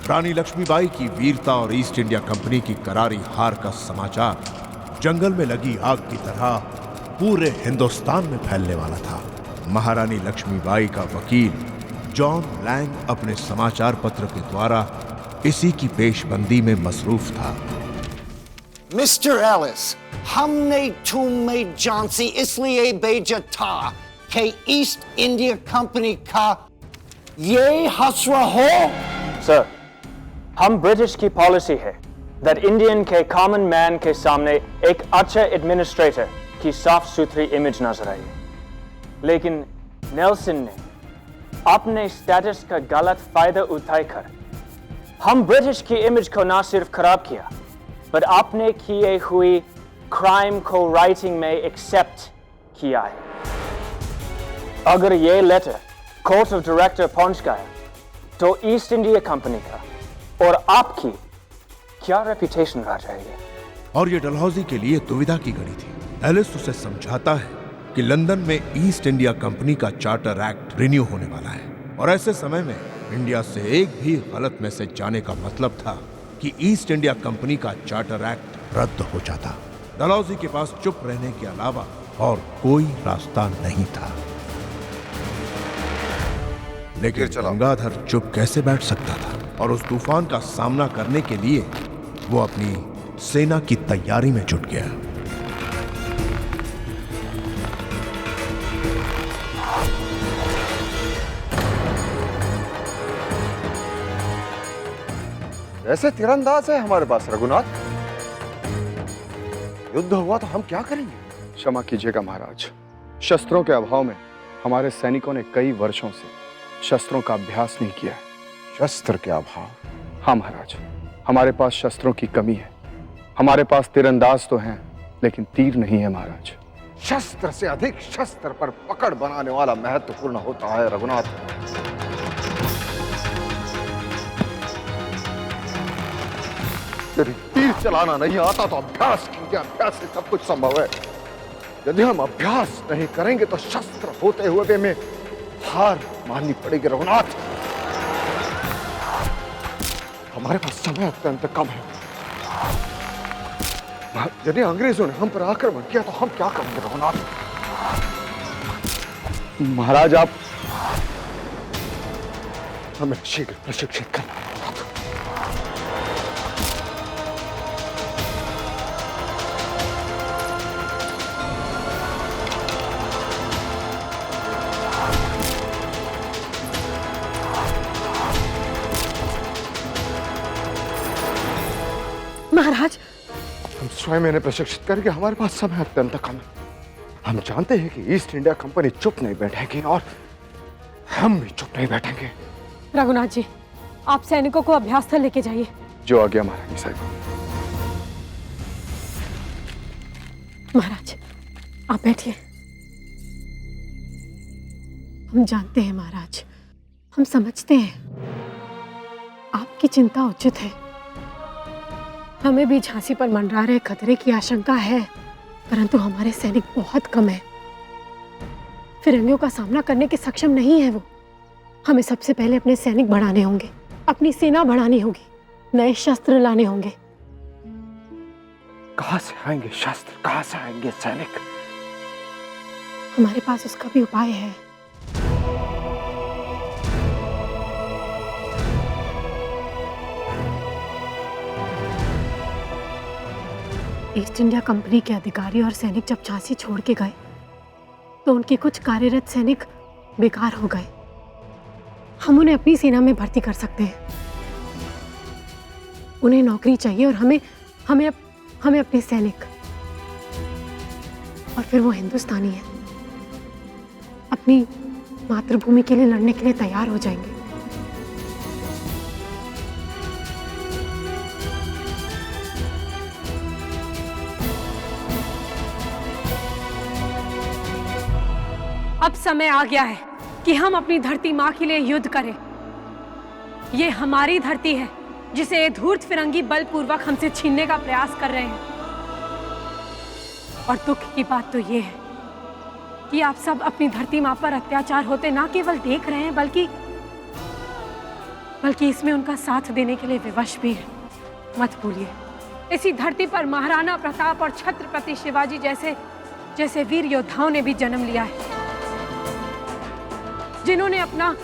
रानी लक्ष्मीबाई की वीरता और ईस्ट इंडिया कंपनी की करारी हार का समाचार जंगल में लगी आग की तरह पूरे हिंदुस्तान में फैलने वाला था। महारानी लक्ष्मीबाई का वकील जॉन लैंग अपने समाचार पत्र के द्वारा इसी की पेशबंदी में मसरूफ था। मिस्टर एलिस, हमने तुम्हें झांसी इसलिए भेजा था कि ईस्ट इंडिया कंपनी का ये हसरा हो। सर, हम ब्रिटिश की पॉलिसी है दैट इंडियन के कॉमन मैन के सामने एक अच्छा एडमिनिस्ट्रेटर की साफ सुथरी इमेज नजर आई, लेकिन नेल्सन ने अपने स्टेटस का गलत फायदा उठाकर हम ब्रिटिश की इमेज को न सिर्फ खराब किया, पर अपने किए हुए क्राइम को राइटिंग में एक्सेप्ट किया है। अगर ये लेटर कोर्ट ऑफ डायरेक्टर पहुंच गया तो ईस्ट इंडिया कंपनी का और आपकी क्या रेपुटेशन रह जाएगी। और ये डलहौजी के लिए दुविधा की घड़ी थी। एलिस उसे समझाता है कि लंदन में ईस्ट इंडिया कंपनी का चार्टर एक्ट रिन्यू होने वाला है और ऐसे समय में इंडिया से एक भी गलत मैसेज जाने का मतलब था कि ईस्ट इंडिया कंपनी का चार्टर एक्ट रद्द हो जाता। डलहौजी के पास चुप रहने के अलावा और कोई रास्ता नहीं था। लेकिन गंगाधर चुप कैसे बैठ सकता था और उस तूफान का सामना करने के लिए वो अपनी सेना की तैयारी में जुट गया। ऐसे तीरंदाज है हमारे पास रघुनाथ। युद्ध हुआ तो हम क्या करेंगे? क्षमा कीजिएगा महाराज, शस्त्रों के अभाव में हमारे सैनिकों ने कई वर्षों से शस्त्रों का अभ्यास नहीं किया है। शस्त्र के अभाव? हाँ महाराज, हमारे पास शस्त्रों की कमी है। हमारे पास तीरंदाज तो हैं, लेकिन तीर नहीं है महाराज। शस्त्र से अधिक शस्त्र पर पकड़ बनाने वाला महत्वपूर्ण होता है रघुनाथ। यदि तीर चलाना नहीं आता तो अभ्यास कीजिए, अभ्यास से सब कुछ संभव है। यदि हम अभ्यास नहीं करेंगे तो शस्त्र होते हुए भी हमें हार माननी पड़ेगी रघुनाथ। हमारे पास समय अत्यंत कम है। यदि अंग्रेजों ने हम पर आक्रमण किया तो हम क्या करेंगे रघुनाथ? महाराज, आप हमें शीघ्र प्रशिक्षित करना है। महाराज, हम स्वयं इन्हें प्रशिक्षित करके, हमारे पास समय अत्यंत कम है। हम जानते हैं कि ईस्ट इंडिया कंपनी चुप नहीं बैठेगी और हम भी चुप नहीं बैठेंगे। रघुनाथ जी, आप सैनिकों को अभ्यास स्थल लेके जाइए। जो आ गया महारानी साहब। महाराज, आप बैठिए। हम जानते हैं महाराज, हम समझते हैं आपकी चिंता उचित है। हमें भी झांसी पर मंडरा रहे खतरे की आशंका है, परंतु हमारे सैनिक बहुत कम हैं। फिरंगियों का सामना करने के सक्षम नहीं है वो। हमें सबसे पहले अपने सैनिक बढ़ाने होंगे, अपनी सेना बढ़ानी होगी, नए शस्त्र लाने होंगे। कहां से आएंगे शस्त्र, कहां से आएंगे सैनिक? हमारे पास उसका भी उपाय है। ईस्ट इंडिया कंपनी के अधिकारी और सैनिक जब झांसी छोड़ के गए तो उनके कुछ कार्यरत सैनिक बेकार हो गए। हम उन्हें अपनी सेना में भर्ती कर सकते हैं। उन्हें नौकरी चाहिए और हमें अपने सैनिक। और फिर वो हिंदुस्तानी है, अपनी मातृभूमि के लिए लड़ने के लिए तैयार हो जाएंगे। अब समय आ गया है कि हम अपनी धरती माँ के लिए युद्ध करें। ये हमारी धरती है जिसे ये धूर्त फिरंगी बलपूर्वक हमसे छीनने का प्रयास कर रहे हैं। और दुख की बात तो ये है कि आप सब अपनी धरती माँ पर अत्याचार होते ना केवल देख रहे हैं, बल्कि बल्कि इसमें उनका साथ देने के लिए विवश भी है। मत भूलिए, इसी धरती पर महाराणा प्रताप और छत्रपति शिवाजी जैसे वीर योद्धाओं ने भी जन्म लिया है, जिन्होंने अपना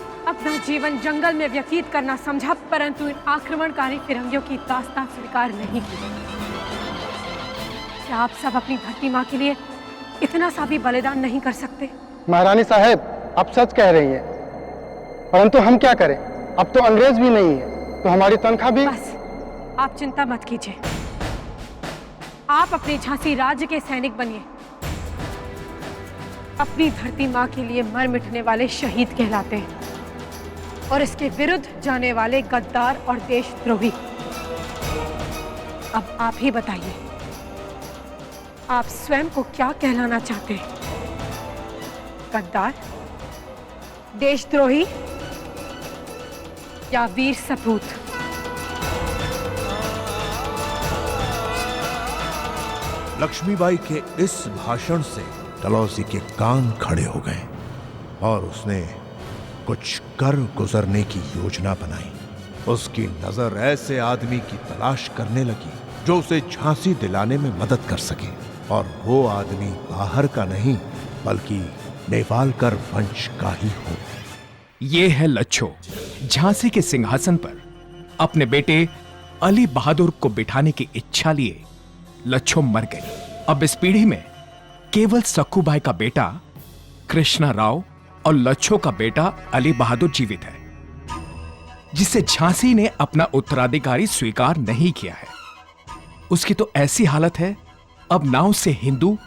जीवन जंगल में व्यतीत करना समझा, परंतु इन आक्रमणकारी फिरंगियों की दास्तां स्वीकार नहीं की। क्या आप सब अपनी धरती माँ के लिए इतना सा भी बलिदान नहीं कर सकते? महारानी साहब, आप सच कह रही हैं, परंतु हम क्या करें? अब तो अंग्रेज भी नहीं है, तो हमारी तनख्वाह भी। बस, आप चिंता मत कीजिए। आप अपने झांसी राज्य के सैनिक बनिए। अपनी धरती माँ के लिए मर मिटने वाले शहीद कहलाते हैं, और इसके विरुद्ध जाने वाले गद्दार और देशद्रोही। अब आप ही बताइए, आप स्वयं को क्या कहलाना चाहते हैं? गद्दार, देशद्रोही या वीर सपूत? लक्ष्मीबाई के इस भाषण से डलहौजी के कान खड़े हो गए और उसने कुछ कर गुजरने की योजना बनाई। उसकी नजर ऐसे आदमी की तलाश करने लगी जो उसे झांसी दिलाने में मदद कर सके, और वो आदमी बाहर का नहीं बल्कि नेवालकर वंश का ही हो। ये है लच्छो। झांसी के सिंहासन पर अपने बेटे अली बहादुर को बिठाने की इच्छा लिए लच्छो मर गई। अब इस पीढ़ी में केवल सक्कूबाई का बेटा कृष्णा राव और लच्छो का बेटा अली बहादुर जीवित है, जिसे झांसी ने अपना उत्तराधिकारी स्वीकार नहीं किया है। उसकी तो ऐसी हालत है, अब ना उसे हिंदू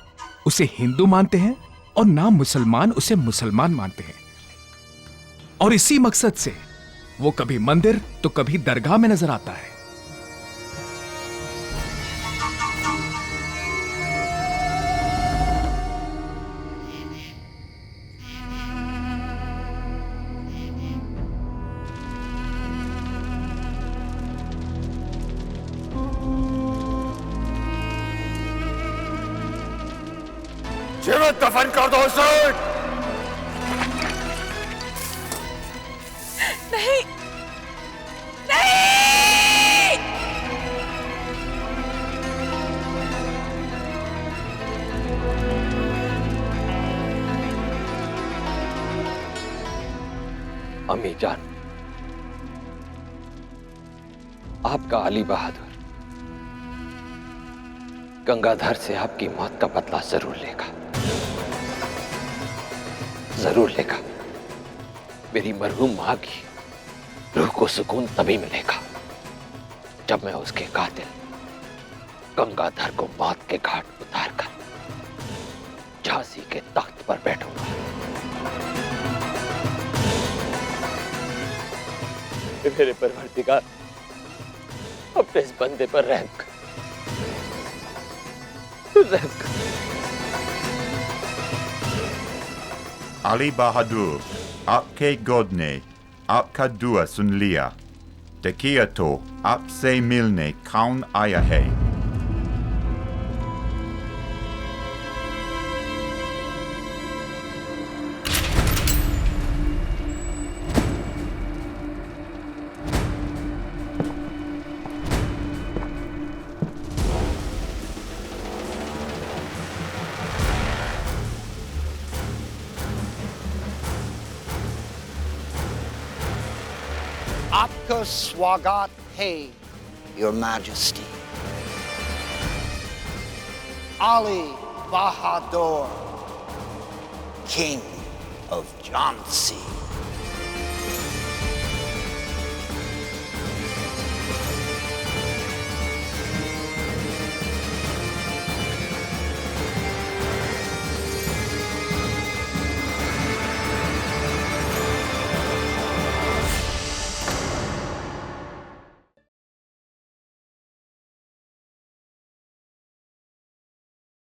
उसे हिंदू मानते हैं और ना मुसलमान उसे मुसलमान मानते हैं। और इसी मकसद से वो कभी मंदिर तो कभी दरगाह में नजर आता है। जीवित दफन कर दो उसे। नहीं, नहीं! अम्मी जान, आपका अली बहादुर गंगाधर से आपकी मौत का बदला जरूर लेगा, जरूर लेगा। मेरी मरहूम मां की रूह को सुकून तभी मिलेगा जब मैं उसके कातिल गंगाधर को मौत के घाट उतारकर झांसी के तख्त पर बैठूंगा। मेरे परवरदिगार, अपने इस बंदे पर रहम कर। अली बहादुर, आपके गोद ने आपका दुआ सुन लिया। देखिए तो आपसे मिलने कौन आया है। आपका स्वागत है, Your Majesty. Ali Bahadur, King of Jhansi.